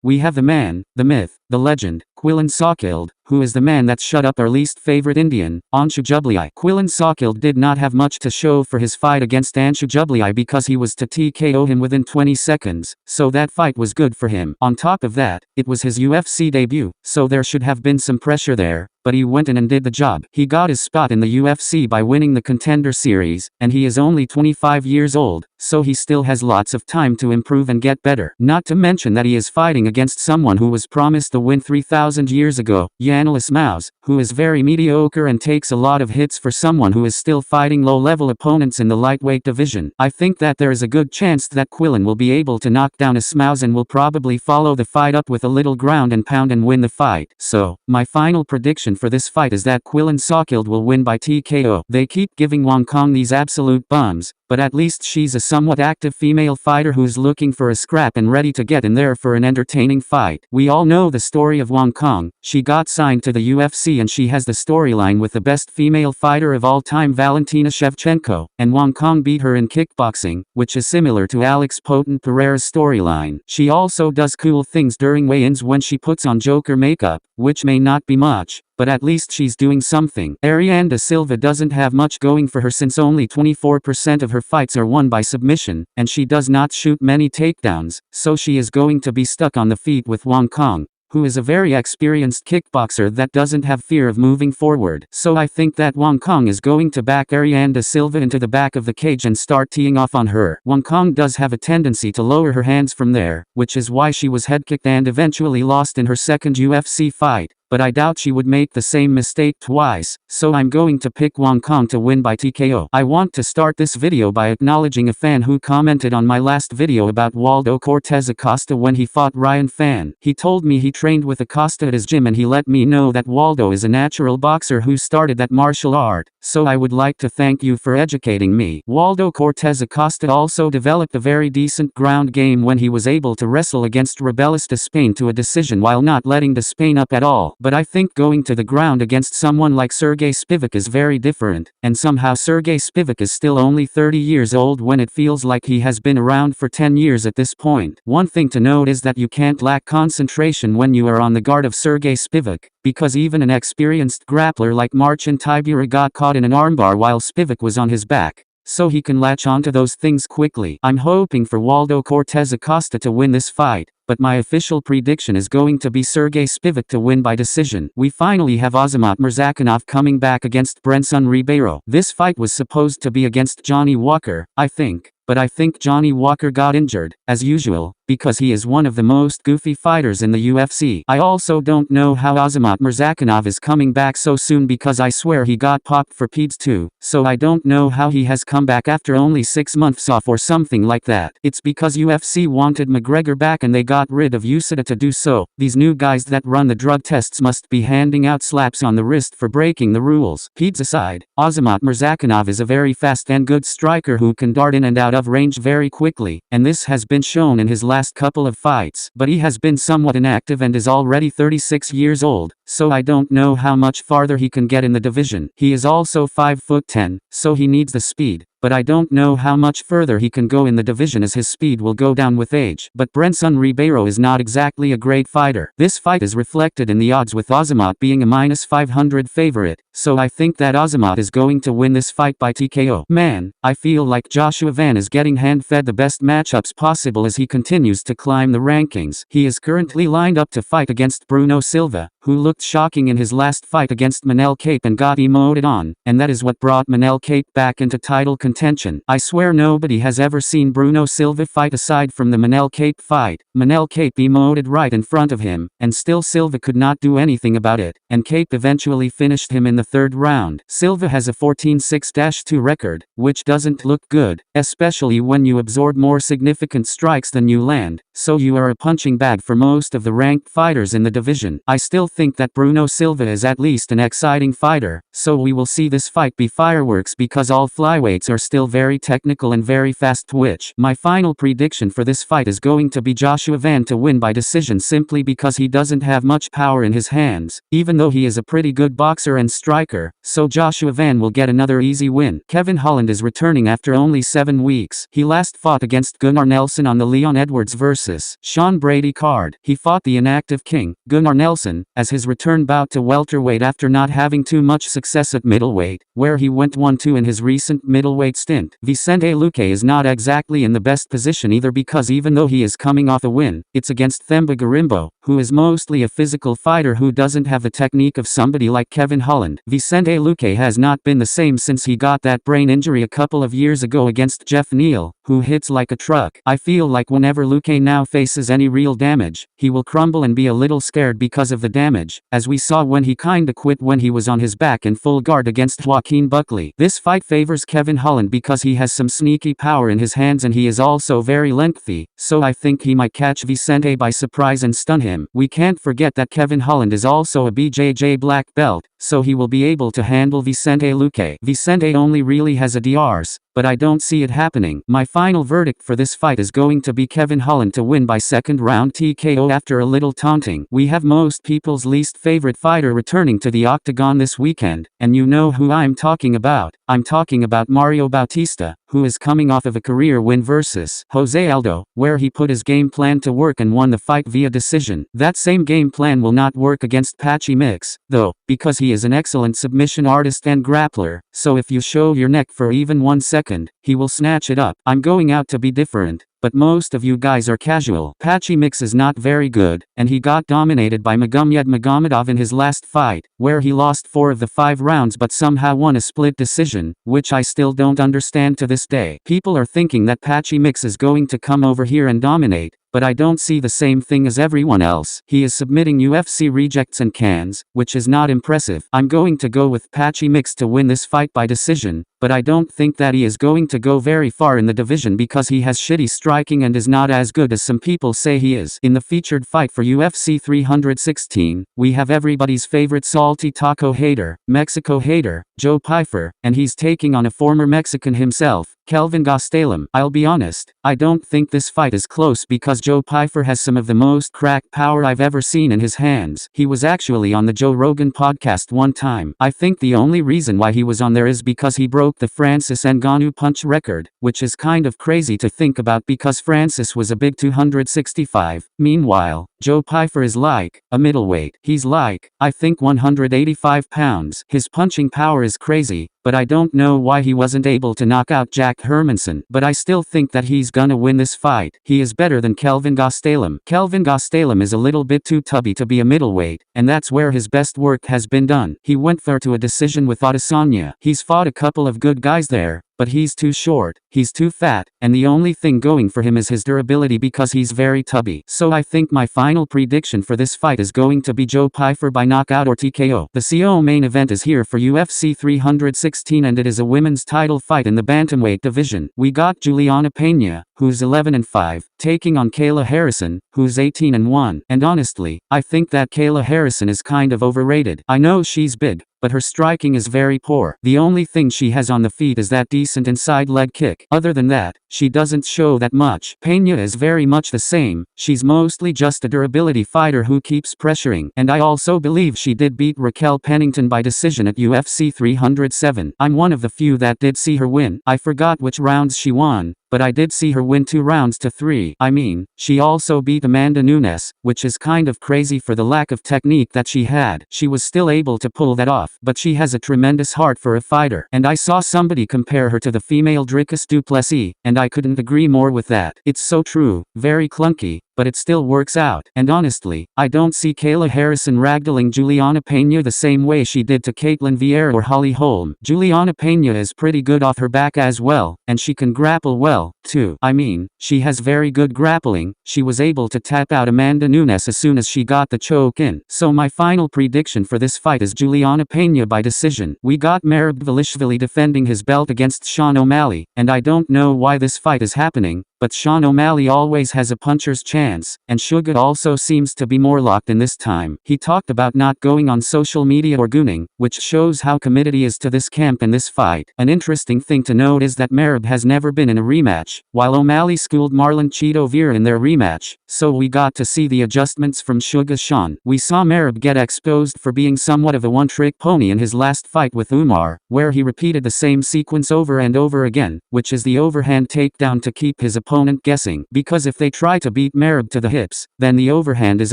We have the man, the myth, the legend, Quillan Salkhild, who is the man that shut up our least favorite Indian, Anshu Jubliai. Quillan Salkhild did not have much to show for his fight against Anshu Jubliai because he was to TKO him within 20 seconds, so that fight was good for him. On top of that, it was his UFC debut, so there should have been some pressure there, but he went in and did the job. He got his spot in the UFC by winning the Contender Series, and he is only 25 years old, so he still has lots of time to improve and get better. Not to mention that he is fighting against someone who was promised the win 3,000 years ago, Yannis Maus, who is very mediocre and takes a lot of hits for someone who is still fighting low-level opponents in the lightweight division. I think that there is a good chance that Quillan will be able to knock down Maus and will probably follow the fight up with a little ground and pound and win the fight. So, my final prediction for this fight is that Quillan Salkhild will win by TKO. They keep giving Wong Kong these absolute bums, but at least she's a somewhat active female fighter who's looking for a scrap and ready to get in there for an entertaining fight. We all know the story of Wong Kong. She got signed to the UFC and she has the storyline with the best female fighter of all time, Valentina Shevchenko, and Wong Kong beat her in kickboxing, which is similar to Alex Potent Pereira's storyline. She also does cool things during weigh-ins when she puts on Joker makeup, which may not be much, but at least she's doing something. Ariane da Silva doesn't have much going for her since only 24% of her fights are won by submission, and she does not shoot many takedowns, so she is going to be stuck on the feet with Wong Kong, who is a very experienced kickboxer that doesn't have fear of moving forward. So I think that Wong Kong is going to back Ariane da Silva into the back of the cage and start teeing off on her. Wong Kong does have a tendency to lower her hands from there, which is why she was headkicked and eventually lost in her second UFC fight. But I doubt she would make the same mistake twice, so I'm going to pick Wong Kong to win by TKO. I want to start this video by acknowledging a fan who commented on my last video about Waldo Cortez Acosta when he fought Ryan Fan. He told me he trained with Acosta at his gym and he let me know that Waldo is a natural boxer who started that martial art, so I would like to thank you for educating me. Waldo Cortez Acosta also developed a very decent ground game when he was able to wrestle against Rebelis Despain to a decision while not letting Despain up at all. But I think going to the ground against someone like Sergey Spivak is very different, and somehow Sergey Spivak is still only 30 years old when it feels like he has been around for 10 years at this point. One thing to note is that you can't lack concentration when you are on the guard of Sergey Spivak, because even an experienced grappler like Marcin Tybura got caught in an armbar while Spivak was on his back, so he can latch onto those things quickly. I'm hoping for Waldo Cortez Acosta to win this fight, but my official prediction is going to be Sergey Spivak to win by decision. We finally have Azamat Murzakanov coming back against Brenson Ribeiro. This fight was supposed to be against Johnny Walker, I think, but I think Johnny Walker got injured, as usual, because he is one of the most goofy fighters in the UFC. I also don't know how Azamat Murzakanov is coming back so soon because I swear he got popped for PEDS too, so I don't know how he has come back after only 6 months off or something like that. It's because UFC wanted McGregor back and they got rid of USADA to do so. These new guys that run the drug tests must be handing out slaps on the wrist for breaking the rules. PEDS aside, Azamat Murzakanov is a very fast and good striker who can dart in and out of range very quickly, and this has been shown in his last couple of fights. But he has been somewhat inactive and is already 36 years old, so I don't know how much farther he can get in the division. He is also 5'10", so he needs the speed, but I don't know how much further he can go in the division as his speed will go down with age. But Brenson Ribeiro is not exactly a great fighter. This fight is reflected in the odds with Azamat being a -500 favorite, so I think that Azamat is going to win this fight by TKO. Man, I feel like Joshua Van is getting hand-fed the best matchups possible as he continues to climb the rankings. He is currently lined up to fight against Bruno Silva, who looked shocking in his last fight against Manel Kape and got emoted on, and that is what brought Manel Kape back into title contention. I swear nobody has ever seen Bruno Silva fight aside from the Manel Kape fight. Manel Kape emoted right in front of him, and still Silva could not do anything about it, and Kape eventually finished him in the third round. Silva has a 14-6-2 record, which doesn't look good, especially when you absorb more significant strikes than you land, so you are a punching bag for most of the ranked fighters in the division. I still think that Bruno Silva is at least an exciting fighter, so we will see this fight be fireworks because all flyweights are still very technical and very fast twitch. My final prediction for this fight is going to be Joshua Van to win by decision simply because he doesn't have much power in his hands, even though he is a pretty good boxer and striker, so Joshua Van will get another easy win. Kevin Holland is returning after only 7 weeks. He last fought against Gunnar Nelson on the Leon Edwards vs. Sean Brady card. He fought the inactive king, Gunnar Nelson, as his return bout to welterweight after not having too much success at middleweight, where he went 1-2 in his recent middleweight stint. Vicente Luque is not exactly in the best position either because even though he is coming off a win, it's against Themba Garimbo, who is mostly a physical fighter who doesn't have the technique of somebody like Kevin Holland. Vicente Luque has not been the same since he got that brain injury a couple of years ago against Jeff Neal, who hits like a truck. I feel like whenever Luque now faces any real damage, he will crumble and be a little scared because of the damage, as we saw when he kinda quit when he was on his back in full guard against Joaquin Buckley. This fight favors Kevin Holland because he has some sneaky power in his hands and he is also very lengthy, so I think he might catch Vicente by surprise and stun him. We can't forget that Kevin Holland is also a BJJ black belt, so he will be able to handle Vicente Luque. Vicente only really has a DRS, but I don't see it happening. My final verdict for this fight is going to be Kevin Holland to win by second round TKO after a little taunting. We have most people's least favorite fighter returning to the octagon this weekend, and you know who I'm talking about. I'm talking about Mario Bautista, who is coming off of a career win versus Jose Aldo, where he put his game plan to work and won the fight via decision. That same game plan will not work against Patchy Mix, though, because he is an excellent submission artist and grappler, so if you show your neck for even 1 second, he will snatch it up. I'm going out to be different, but most of you guys are casual. Patchy Mix is not very good, and he got dominated by Magomed Magomedov in his last fight, where he lost 4 of the 5 rounds but somehow won a split decision, which I still don't understand to this day. People are thinking that Patchy Mix is going to come over here and dominate, but I don't see the same thing as everyone else. He is submitting UFC rejects and cans, which is not impressive. I'm going to go with Patchy Mix to win this fight by decision, but I don't think that he is going to go very far in the division because he has shitty striking and is not as good as some people say he is. In the featured fight for UFC 316, we have everybody's favorite salty taco hater, Mexico hater, Joe Pyfer, and he's taking on a former Mexican himself, Kelvin Gastelum. I'll be honest, I don't think this fight is close because Joe Pyfer has some of the most crack power I've ever seen in his hands. He was actually on the Joe Rogan podcast one time. I think the only reason why he was on there is because he broke the Francis Ngannou punch record, which is kind of crazy to think about because Francis was a big 265. Meanwhile, Joe Pyfer is like a middleweight. He's like, I think 185 pounds. His punching power is crazy, but I don't know why he wasn't able to knock out Jack Hermanson. But I still think that he's gonna win this fight. He is better than Kelvin Gastelum. Kelvin Gastelum is a little bit too tubby to be a middleweight, and that's where his best work has been done. He went far to a decision with Adesanya. He's fought a couple of good guys there, but he's too short, he's too fat, and the only thing going for him is his durability because he's very tubby. So I think my final prediction for this fight is going to be Joe Pyfer by knockout or TKO. The CO main event is here for UFC 316 and it is a women's title fight in the bantamweight division. We got Juliana Pena, who's 11-5, taking on Kayla Harrison, who's 18-1. And honestly, I think that Kayla Harrison is kind of overrated. I know she's big, but her striking is very poor. The only thing she has on the feet is that decent inside leg kick. Other than that, she doesn't show that much. Pena is very much the same. She's mostly just a durability fighter who keeps pressuring. And I also believe she did beat Raquel Pennington by decision at UFC 307. I'm one of the few that did see her win. I forgot which rounds she won, but I did see her win 2 rounds to 3. I mean, she also beat Amanda Nunes, which is kind of crazy for the lack of technique that she had. She was still able to pull that off, but she has a tremendous heart for a fighter. And I saw somebody compare her to the female Dricus du Plessis, and I couldn't agree more with that. It's so true, very clunky, but it still works out. And honestly, I don't see Kayla Harrison ragdolling Juliana Pena the same way she did to Caitlin Vieira or Holly Holm. Juliana Pena is pretty good off her back as well, and she can grapple well, too. I mean, she has very good grappling. She was able to tap out Amanda Nunes as soon as she got the choke in. So my final prediction for this fight is Juliana Pena by decision. We got Merab Dvalishvili defending his belt against Sean O'Malley, and I don't know why this fight is happening, but Sean O'Malley always has a puncher's chance, and Suga also seems to be more locked in this time. He talked about not going on social media or gooning, which shows how committed he is to this camp and this fight. An interesting thing to note is that Merab has never been in a rematch, while O'Malley schooled Marlon Cheeto Vera in their rematch, so we got to see the adjustments from Suga's Sean. We saw Merab get exposed for being somewhat of a one-trick pony in his last fight with Umar, where he repeated the same sequence over and over again, which is the overhand takedown to keep his opponent guessing. Because if they try to beat Merab to the hips, then the overhand is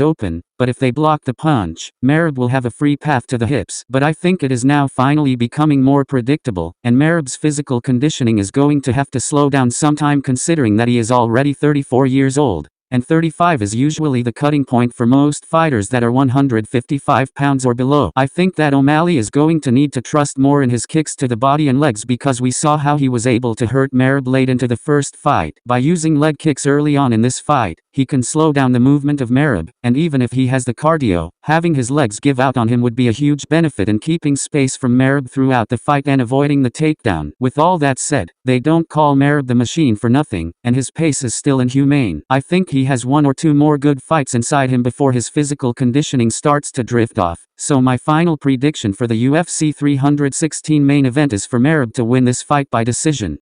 open, but if they block the punch, Merab will have a free path to the hips. But I think it is now finally becoming more predictable, and Merab's physical conditioning is going to have to slow down sometime considering that he is already 34 years old. And 35 is usually the cutting point for most fighters that are 155 pounds or below. I think that O'Malley is going to need to trust more in his kicks to the body and legs, because we saw how he was able to hurt Merab late into the first fight. By using leg kicks early on in this fight, he can slow down the movement of Merab, and even if he has the cardio, having his legs give out on him would be a huge benefit in keeping space from Merab throughout the fight and avoiding the takedown. With all that said, they don't call Merab the machine for nothing, and his pace is still inhumane. I think he has one or two more good fights inside him before his physical conditioning starts to drift off. So my final prediction for the UFC 316 main event is for Merab to win this fight by decision.